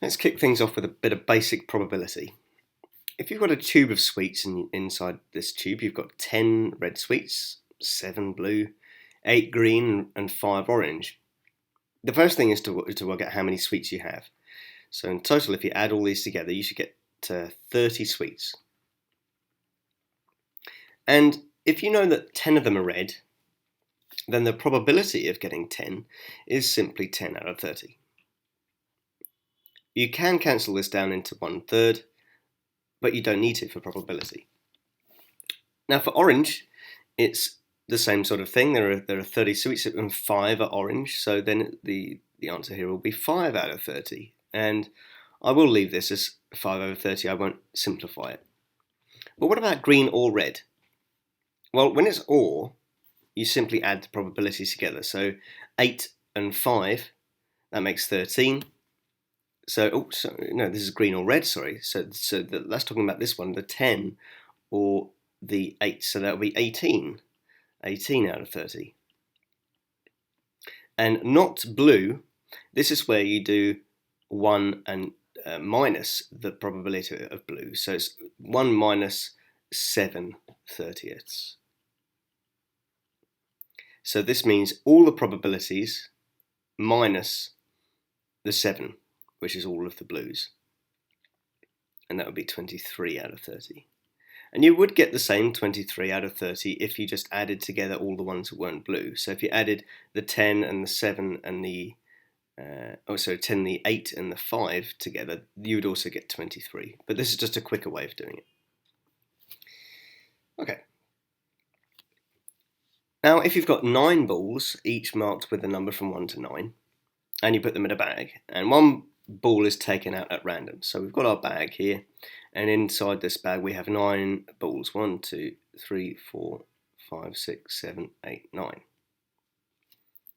Let's kick things off with a bit of basic probability. If you've got a tube of sweets inside this tube, you've got 10 red sweets, 7 blue, 8 green and 5 orange. The first thing is to work out how many sweets you have. So in total, if you add all these together, you should get 30 sweets. And if you know that 10 of them are red, then the probability of getting 10 is simply 10 out of 30. You can cancel this down into 1/3, but you don't need to for probability. Now for orange, it's the same sort of thing. There are 30 sweets and 5 are orange, so then the answer here will be 5 out of 30. And I will leave this as 5 over 30, I won't simplify it. But what about green or red? Well, when it's or, you simply add the probabilities together. So 8 and 5, that makes 13. So no, this is green or red, sorry. So that's talking about this one, the 10 or the 8. So that will be 18. 18 out of 30. And not blue, this is where you do 1 and minus the probability of blue. So it's 1 minus 7/30. So this means all the probabilities minus the 7, which is all of the blues. And that would be 23 out of 30. And you would get the same 23 out of 30 if you just added together all the ones that weren't blue. So if you added the 10 and the 7 and the 10, the 8 and the 5 together, you would also get 23. But this is just a quicker way of doing it. Okay. Now, if you've got 9 balls, each marked with a number from 1 to 9, and you put them in a bag, and one ball is taken out at random. So we've got our bag here, and inside this bag we have 9 balls. 1, 2, 3, 4, 5, 6, 7, 8, 9.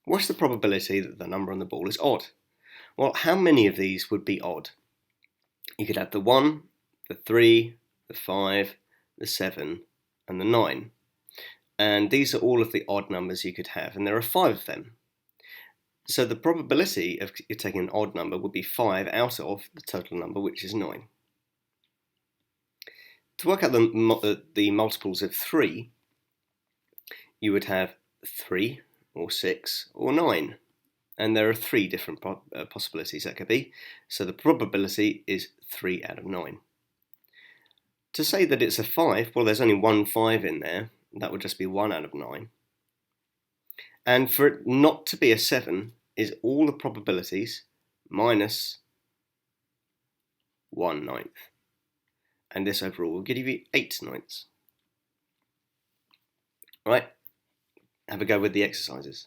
What's the probability that the number on the ball is odd? Well, how many of these would be odd? You could have the 1, the 3, the 5, the 7, and the 9. And these are all of the odd numbers you could have, and there are 5 of them. So the probability of you taking an odd number would be 5 out of the total number, which is 9. To work out the multiples of 3, you would have 3, or 6, or 9. And there are 3 different possibilities that could be. So the probability is 3 out of 9. To say that it's a 5, well, there's only one 5 in there. That would just be 1 out of 9. And for it not to be a 7 is all the probabilities minus 1/9. And this overall will give you 8/9. Right, have a go with the exercises.